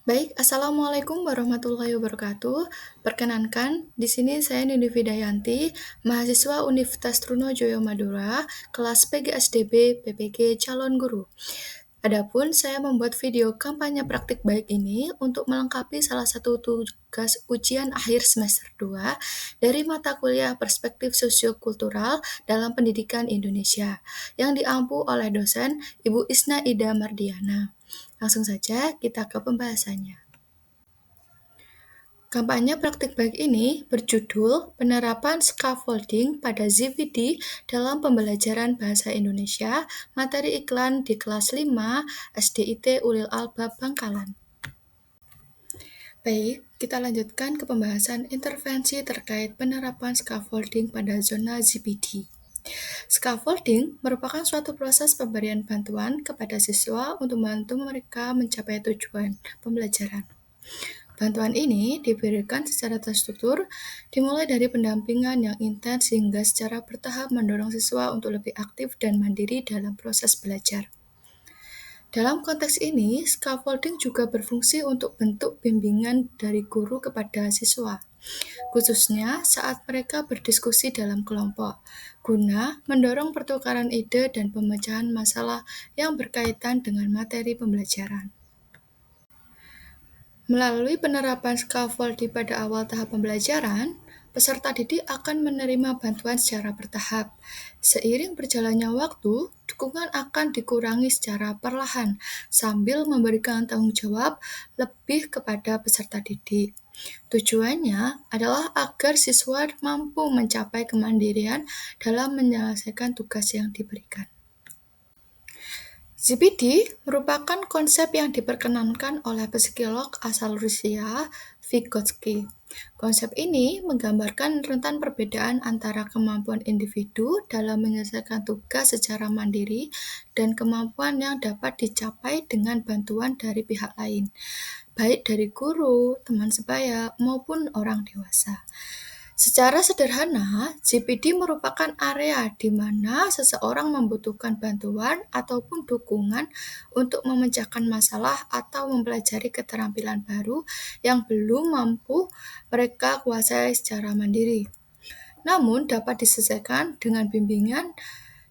Baik, Assalamualaikum warahmatullahi wabarakatuh. Perkenankan, di sini saya Nindi Vidayanti, mahasiswa Universitas Trunojoyo Madura, kelas PGSDB PPG Calon Guru. Adapun saya membuat video kampanye praktik baik ini untuk melengkapi salah satu tugas ujian akhir semester 2 dari mata kuliah Perspektif Sosiokultural dalam Pendidikan Indonesia yang diampu oleh dosen Ibu Isna Ida Mardiana. Langsung saja kita ke pembahasannya. Kampanye praktik baik ini berjudul Penerapan Scaffolding pada ZVD dalam Pembelajaran Bahasa Indonesia, materi iklan di kelas 5 SDIT Ulil Albab Bangkalan. Baik, kita lanjutkan ke pembahasan intervensi terkait penerapan scaffolding pada zona ZPD. Scaffolding merupakan suatu proses pemberian bantuan kepada siswa untuk membantu mereka mencapai tujuan pembelajaran. Bantuan ini diberikan secara terstruktur, dimulai dari pendampingan yang intens hingga secara bertahap mendorong siswa untuk lebih aktif dan mandiri dalam proses belajar. Dalam konteks ini, scaffolding juga berfungsi untuk bentuk bimbingan dari guru kepada siswa, khususnya saat mereka berdiskusi dalam kelompok, guna mendorong pertukaran ide dan pemecahan masalah yang berkaitan dengan materi pembelajaran. Melalui penerapan scaffolding pada awal tahap pembelajaran, peserta didik akan menerima bantuan secara bertahap. Seiring berjalannya waktu, dukungan akan dikurangi secara perlahan sambil memberikan tanggung jawab lebih kepada peserta didik. Tujuannya adalah agar siswa mampu mencapai kemandirian dalam menyelesaikan tugas yang diberikan. ZPD merupakan konsep yang diperkenankan oleh psikolog asal Rusia, Vygotsky. Konsep ini menggambarkan rentan perbedaan antara kemampuan individu dalam menyelesaikan tugas secara mandiri dan kemampuan yang dapat dicapai dengan bantuan dari pihak lain, baik dari guru, teman sebaya, maupun orang dewasa. Secara sederhana, ZPD merupakan area di mana seseorang membutuhkan bantuan ataupun dukungan untuk memecahkan masalah atau mempelajari keterampilan baru yang belum mampu mereka kuasai secara mandiri. Namun dapat diselesaikan dengan bimbingan.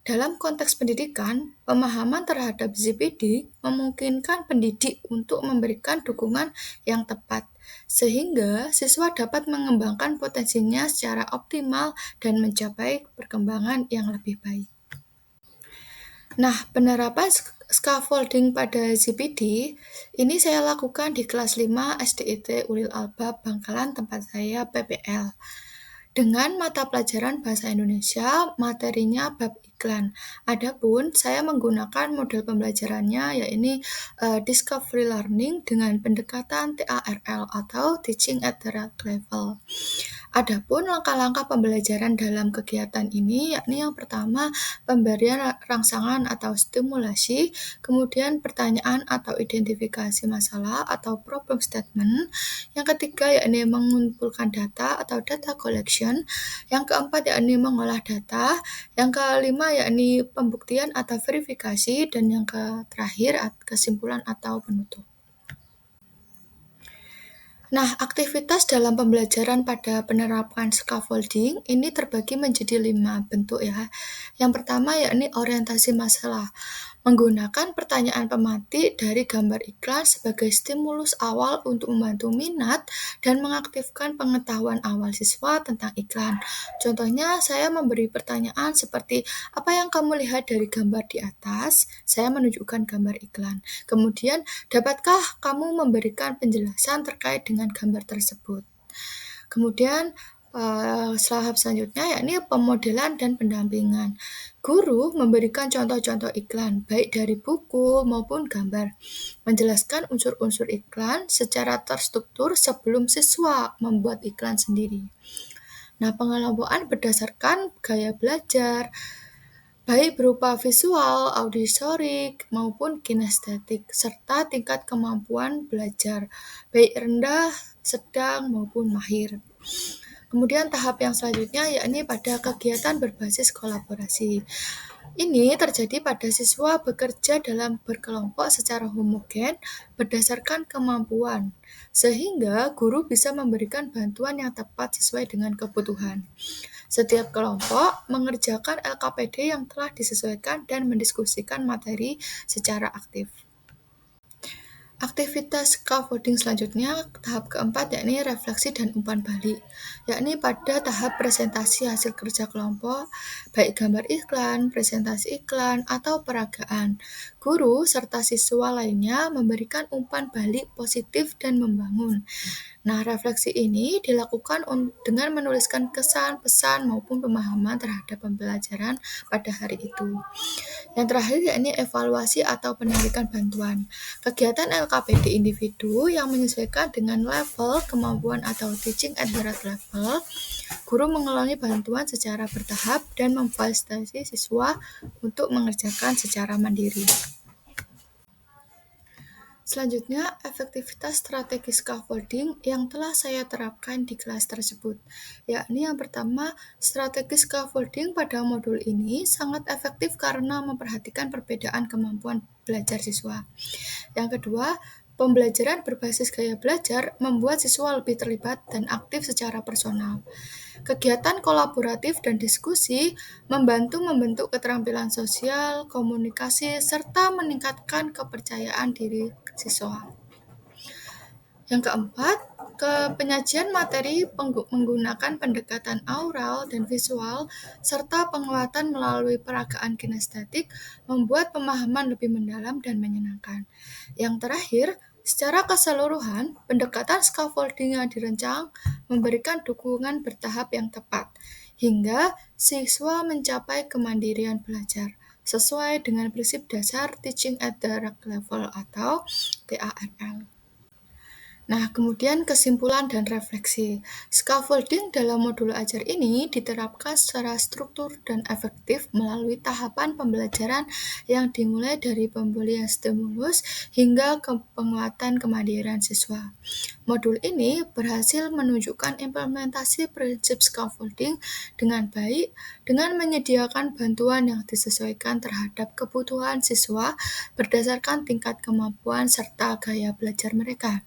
Dalam konteks pendidikan, pemahaman terhadap ZPD memungkinkan pendidik untuk memberikan dukungan yang tepat, sehingga siswa dapat mengembangkan potensinya secara optimal dan mencapai perkembangan yang lebih baik. Nah, penerapan scaffolding pada ZPD ini saya lakukan di kelas 5 SDIT Ulil Albab Bangkalan, tempat saya PPL. Dengan mata pelajaran Bahasa Indonesia, materinya bab iklan. Adapun saya menggunakan model pembelajarannya yaitu Discovery Learning dengan pendekatan TARL atau Teaching at the Right Level. Adapun langkah-langkah pembelajaran dalam kegiatan ini yakni yang pertama pemberian rangsangan atau stimulasi, kemudian pertanyaan atau identifikasi masalah atau problem statement, yang ketiga yakni mengumpulkan data atau data collection, yang keempat yakni mengolah data, yang kelima yakni pembuktian atau verifikasi, dan yang terakhir kesimpulan atau penutup. Nah, aktivitas dalam pembelajaran pada penerapan scaffolding ini terbagi menjadi 5 bentuk ya. Yang pertama yakni orientasi masalah, menggunakan pertanyaan pemantik dari gambar iklan sebagai stimulus awal untuk membantu minat dan mengaktifkan pengetahuan awal siswa tentang iklan. Contohnya, saya memberi pertanyaan seperti, apa yang kamu lihat dari gambar di atas? Saya menunjukkan gambar iklan. Kemudian, dapatkah kamu memberikan penjelasan terkait dengan gambar tersebut? Kemudian, tahap selanjutnya yakni pemodelan dan pendampingan. Guru memberikan contoh-contoh iklan, baik dari buku maupun gambar, menjelaskan unsur-unsur iklan secara terstruktur sebelum siswa membuat iklan sendiri. Nah, pengelompokan berdasarkan gaya belajar, baik berupa visual, auditorik, maupun kinestetik, serta tingkat kemampuan belajar, baik rendah, sedang, maupun mahir. Kemudian tahap yang selanjutnya yakni pada kegiatan berbasis kolaborasi. Ini terjadi pada siswa bekerja dalam berkelompok secara homogen berdasarkan kemampuan, sehingga guru bisa memberikan bantuan yang tepat sesuai dengan kebutuhan. Setiap kelompok mengerjakan LKPD yang telah disesuaikan dan mendiskusikan materi secara aktif. Aktivitas scaffolding selanjutnya, tahap keempat, yakni refleksi dan umpan balik, yakni pada tahap presentasi hasil kerja kelompok, baik gambar iklan, presentasi iklan, atau peragaan. Guru serta siswa lainnya memberikan umpan balik positif dan membangun. Nah, refleksi ini dilakukan dengan menuliskan kesan, pesan, maupun pemahaman terhadap pembelajaran pada hari itu. Yang terakhir yakni evaluasi atau penarikan bantuan. Kegiatan LKPD individu yang menyesuaikan dengan level kemampuan atau teaching at the right level, guru mengulangi bantuan secara bertahap dan memfasilitasi siswa untuk mengerjakan secara mandiri. Selanjutnya, efektivitas strategi scaffolding yang telah saya terapkan di kelas tersebut, yakni yang pertama, strategi scaffolding pada modul ini sangat efektif karena memperhatikan perbedaan kemampuan belajar siswa. Yang kedua, pembelajaran berbasis gaya belajar membuat siswa lebih terlibat dan aktif secara personal. Kegiatan kolaboratif dan diskusi membantu membentuk keterampilan sosial, komunikasi, serta meningkatkan kepercayaan diri siswa. Yang keempat, penyajian materi menggunakan pendekatan aural dan visual, serta penguatan melalui peragaan kinestetik membuat pemahaman lebih mendalam dan menyenangkan. Yang terakhir, secara keseluruhan, pendekatan scaffolding yang dirancang memberikan dukungan bertahap yang tepat, hingga siswa mencapai kemandirian belajar, sesuai dengan prinsip dasar Teaching at the Right Level atau TARL. Nah, kemudian kesimpulan dan refleksi. Scaffolding dalam modul ajar ini diterapkan secara struktur dan efektif melalui tahapan pembelajaran yang dimulai dari pemberian stimulus hingga ke penguatan kemandirian siswa. Modul ini berhasil menunjukkan implementasi prinsip scaffolding dengan baik dengan menyediakan bantuan yang disesuaikan terhadap kebutuhan siswa berdasarkan tingkat kemampuan serta gaya belajar mereka.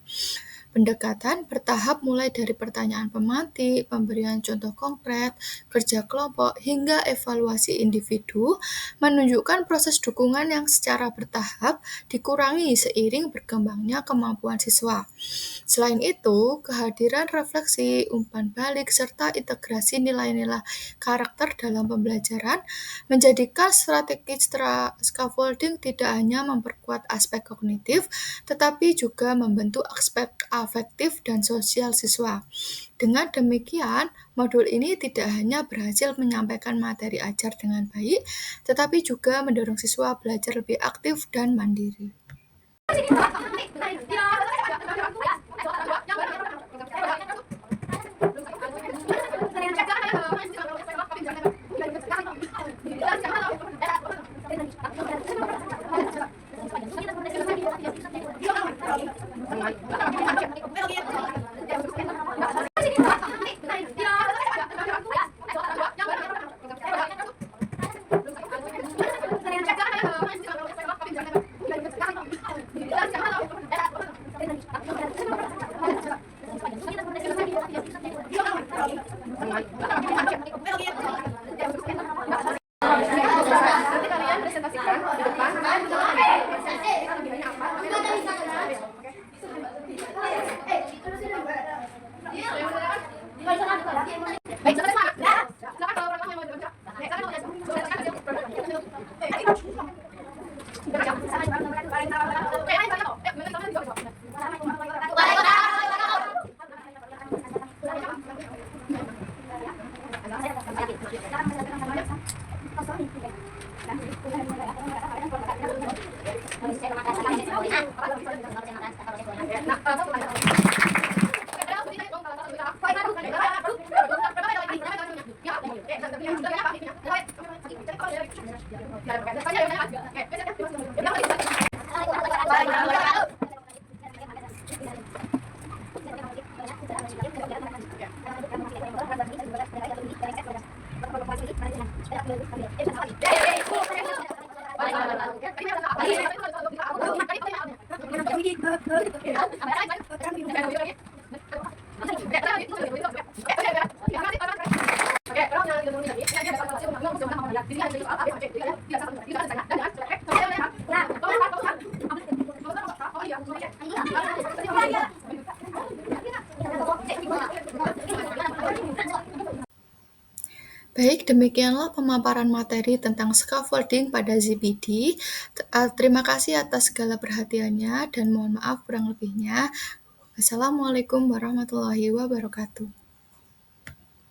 Pendekatan bertahap mulai dari pertanyaan pemantik, pemberian contoh konkret, kerja kelompok, hingga evaluasi individu menunjukkan proses dukungan yang secara bertahap dikurangi seiring berkembangnya kemampuan siswa. Selain itu, kehadiran refleksi, umpan balik, serta integrasi nilai-nilai karakter dalam pembelajaran menjadikan strategi scaffolding tidak hanya memperkuat aspek kognitif, tetapi juga membentuk aspek afektif dan sosial siswa. Dengan demikian, modul ini tidak hanya berhasil menyampaikan materi ajar dengan baik, tetapi juga mendorong siswa belajar lebih aktif dan mandiri. Baik, demikianlah pemaparan materi tentang scaffolding pada ZPD. Terima kasih atas segala perhatiannya dan mohon maaf kurang lebihnya. Wassalamualaikum warahmatullahi wabarakatuh.